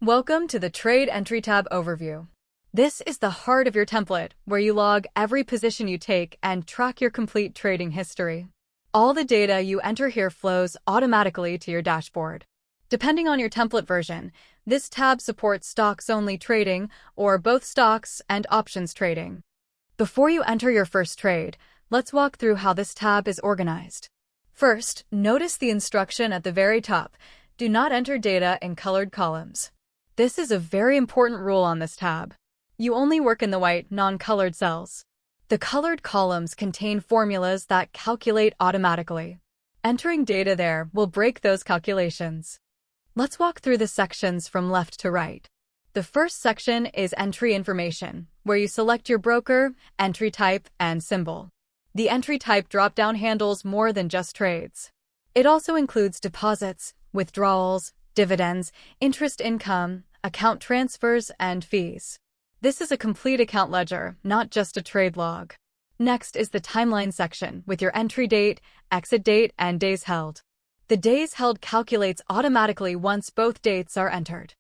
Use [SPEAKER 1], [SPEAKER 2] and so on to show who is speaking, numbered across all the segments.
[SPEAKER 1] Welcome to the Trade Entry tab overview. This is the heart of your template, where you log every position you take and track your complete trading history. All the data you enter here flows automatically to your dashboard. Depending on your template version, this tab supports stocks-only trading or both stocks and options trading. Before you enter your first trade, let's walk through how this tab is organized. First, notice the instruction at the very top: do not enter data in colored columns. This is a very important rule on this tab. You only work in the white, non-colored cells. The colored columns contain formulas that calculate automatically. Entering data there will break those calculations. Let's walk through the sections from left to right. The first section is entry information, where you select your broker, entry type, and symbol. The entry type drop-down handles more than just trades. It also includes deposits, withdrawals, dividends, interest income, account transfers, and fees. This is a complete account ledger, not just a trade log. Next is the timeline section with your entry date, exit date, and days held. The days held calculates automatically once both dates are entered.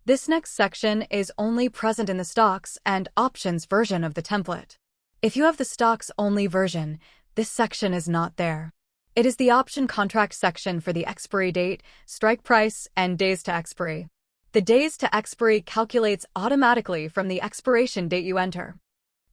[SPEAKER 1] This next section is only present in the stocks and options version of the template. If you have the stocks only version, this section is not there. It is the option contract section for the expiry date, strike price, and days to expiry. The days to expiry calculates automatically from the expiration date you enter.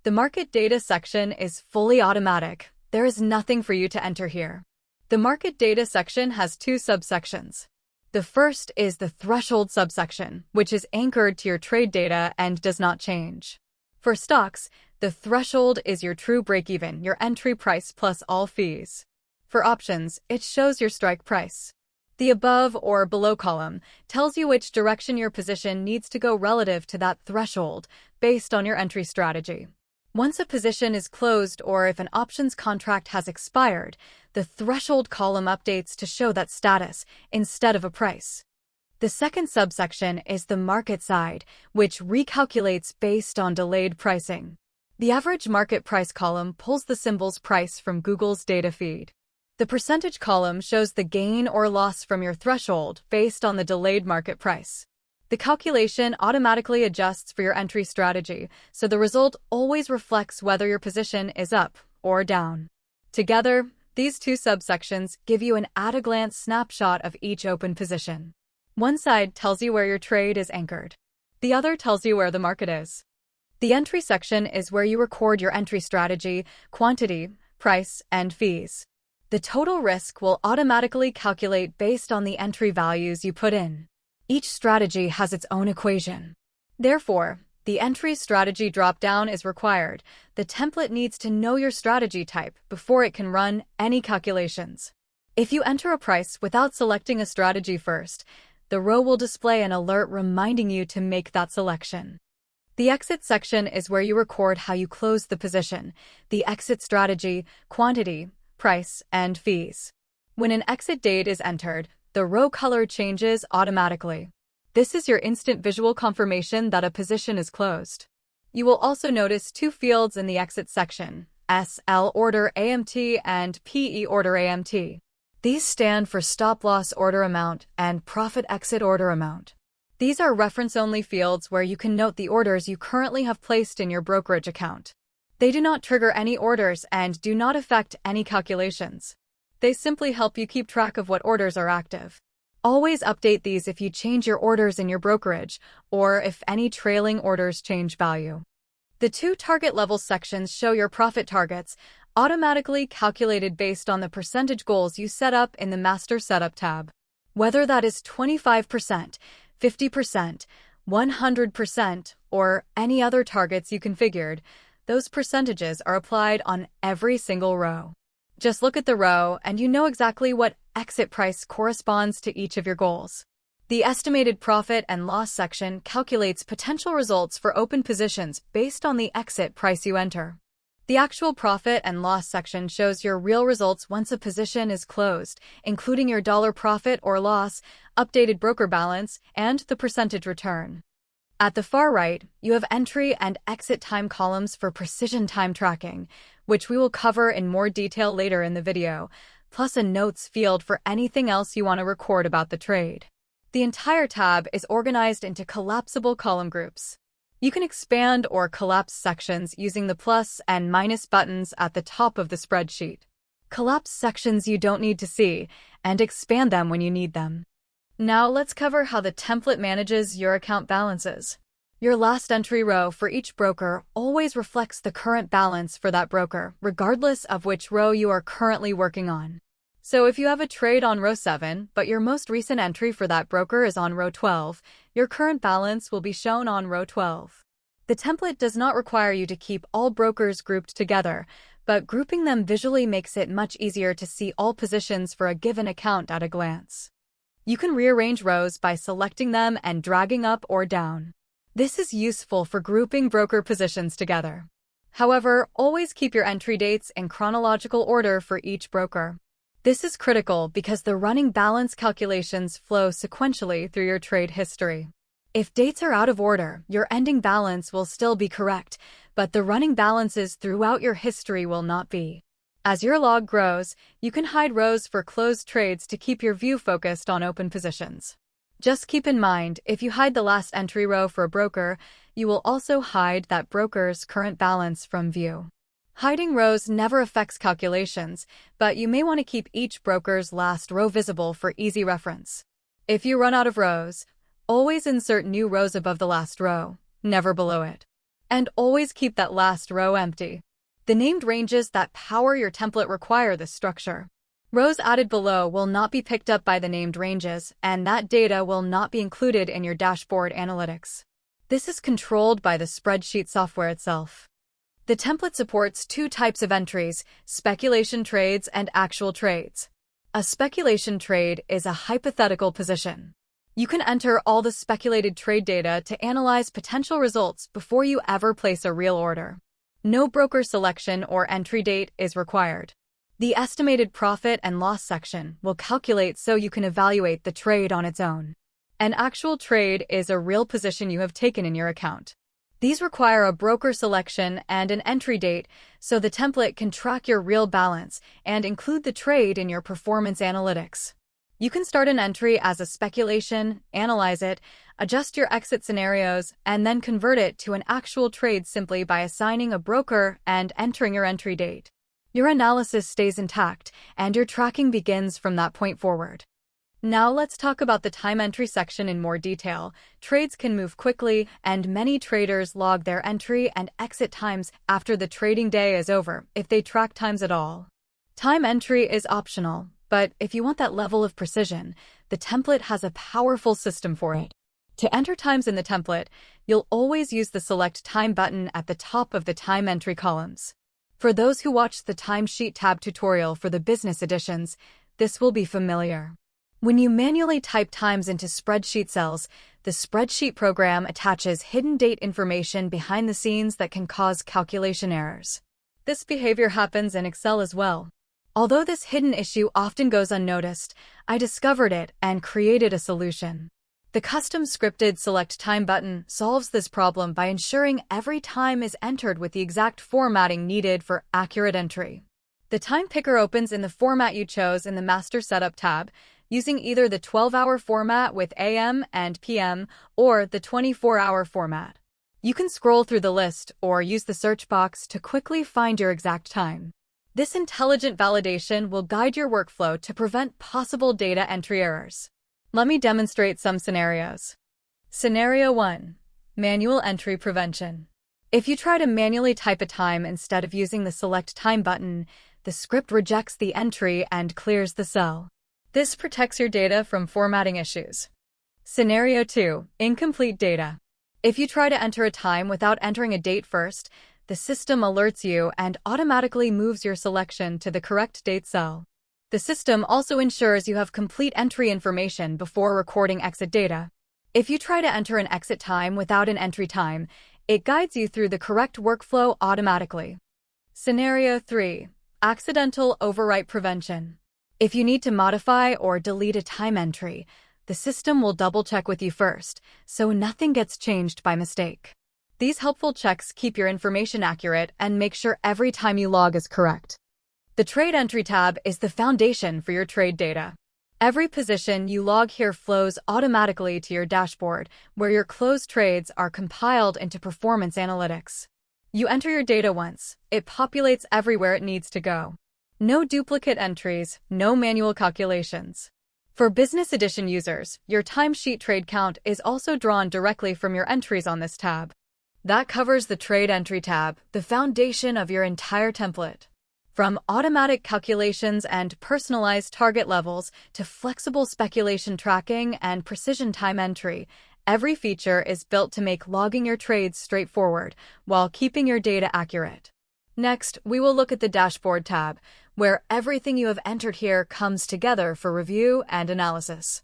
[SPEAKER 1] The market data section is fully automatic. There is nothing for you to enter here. The market data section has two subsections. The first is the threshold subsection, which is anchored to your trade data and does not change. For stocks, the threshold is your true break-even, your entry price plus all fees. For options, it shows your strike price. The above or below column tells you which direction your position needs to go relative to that threshold based on your entry strategy. Once a position is closed or if an options contract has expired, the threshold column updates to show that status instead of a price. The second subsection is the market side, which recalculates based on delayed pricing. The average market price column pulls the symbol's price from Google's data feed. The percentage column shows the gain or loss from your threshold based on the delayed market price. The calculation automatically adjusts for your entry strategy, so the result always reflects whether your position is up or down. Together, these two subsections give you an at-a-glance snapshot of each open position. One side tells you where your trade is anchored. The other tells you where the market is. The entry section is where you record your entry strategy, quantity, price, and fees. The total risk will automatically calculate based on the entry values you put in. Each strategy has its own equation. Therefore, the entry strategy drop-down is required. The template needs to know your strategy type before it can run any calculations. If you enter a price without selecting a strategy first, the row will display an alert reminding you to make that selection. The exit section is where you record how you close the position, the exit strategy, quantity, price, and fees. When an exit date is entered, the row color changes automatically. This is your instant visual confirmation that a position is closed. You will also notice two fields in the exit section: SL order AMT and PE order AMT. These stand for stop loss order amount and profit exit order amount. These are reference-only fields where you can note the orders you currently have placed in your brokerage account. They do not trigger any orders and do not affect any calculations. They simply help you keep track of what orders are active. Always update these if you change your orders in your brokerage or if any trailing orders change value. The two target level sections show your profit targets, automatically calculated based on the percentage goals you set up in the Master Setup tab. Whether that is 25%, 50%, 100%, or any other targets you configured, those percentages are applied on every single row. Just look at the row and you know exactly what exit price corresponds to each of your goals. The estimated profit and loss section calculates potential results for open positions based on the exit price you enter. The actual profit and loss section shows your real results once a position is closed, including your dollar profit or loss, updated broker balance, and the percentage return. At the far right, you have entry and exit time columns for precision time tracking, which we will cover in more detail later in the video, plus a notes field for anything else you want to record about the trade. The entire tab is organized into collapsible column groups. You can expand or collapse sections using the plus and minus buttons at the top of the spreadsheet. Collapse sections you don't need to see, and expand them when you need them. Now let's cover how the template manages your account balances. Your last entry row for each broker always reflects the current balance for that broker, regardless of which row you are currently working on. So if you have a trade on row 7, but your most recent entry for that broker is on row 12, your current balance will be shown on row 12. The template does not require you to keep all brokers grouped together, but grouping them visually makes it much easier to see all positions for a given account at a glance. You can rearrange rows by selecting them and dragging up or down. This is useful for grouping broker positions together. However, always keep your entry dates in chronological order for each broker. This is critical because the running balance calculations flow sequentially through your trade history. If dates are out of order, your ending balance will still be correct, but the running balances throughout your history will not be. As your log grows, you can hide rows for closed trades to keep your view focused on open positions. Just keep in mind, if you hide the last entry row for a broker, you will also hide that broker's current balance from view. Hiding rows never affects calculations, but you may want to keep each broker's last row visible for easy reference. If you run out of rows, always insert new rows above the last row, never below it. And always keep that last row empty. The named ranges that power your template require this structure. Rows added below will not be picked up by the named ranges, and that data will not be included in your dashboard analytics. This is controlled by the spreadsheet software itself. The template supports two types of entries: speculation trades and actual trades. A speculation trade is a hypothetical position. You can enter all the speculated trade data to analyze potential results before you ever place a real order. No broker selection or entry date is required. The estimated profit and loss section will calculate so you can evaluate the trade on its own. An actual trade is a real position you have taken in your account. These require a broker selection and an entry date so the template can track your real balance and include the trade in your performance analytics. You can start an entry as a speculation, analyze it, adjust your exit scenarios, and then convert it to an actual trade simply by assigning a broker and entering your entry date. Your analysis stays intact, and your tracking begins from that point forward. Now let's talk about the time entry section in more detail. Trades can move quickly, and many traders log their entry and exit times after the trading day is over, if they track times at all. Time entry is optional, but if you want that level of precision, the template has a powerful system for it. To enter times in the template, you'll always use the Select Time button at the top of the time entry columns. For those who watched the Timesheet tab tutorial for the business editions, this will be familiar. When you manually type times into spreadsheet cells, the spreadsheet program attaches hidden date information behind the scenes that can cause calculation errors. This behavior happens in Excel as well. Although this hidden issue often goes unnoticed, I discovered it and created a solution. The custom scripted Select Time button solves this problem by ensuring every time is entered with the exact formatting needed for accurate entry. The time picker opens in the format you chose in the Master Setup tab, using either the 12-hour format with AM and PM or the 24-hour format. You can scroll through the list or use the search box to quickly find your exact time. This intelligent validation will guide your workflow to prevent possible data entry errors. Let me demonstrate some scenarios. Scenario 1. Manual entry prevention. If you try to manually type a time instead of using the Select Time button, the script rejects the entry and clears the cell. This protects your data from formatting issues. Scenario 2. Incomplete data. If you try to enter a time without entering a date first, the system alerts you and automatically moves your selection to the correct date cell. The system also ensures you have complete entry information before recording exit data. If you try to enter an exit time without an entry time, it guides you through the correct workflow automatically. Scenario 3. Accidental overwrite prevention. If you need to modify or delete a time entry, the system will double-check with you first, so nothing gets changed by mistake. These helpful checks keep your information accurate and make sure every time you log is correct. The Trade Entry tab is the foundation for your trade data. Every position you log here flows automatically to your dashboard, where your closed trades are compiled into performance analytics. You enter your data once, it populates everywhere it needs to go. No duplicate entries, no manual calculations. For Business Edition users, your timesheet trade count is also drawn directly from your entries on this tab. That covers the Trade Entry tab, the foundation of your entire template. From automatic calculations and personalized target levels to flexible speculation tracking and precision time entry, every feature is built to make logging your trades straightforward while keeping your data accurate. Next, we will look at the Dashboard tab, where everything you have entered here comes together for review and analysis.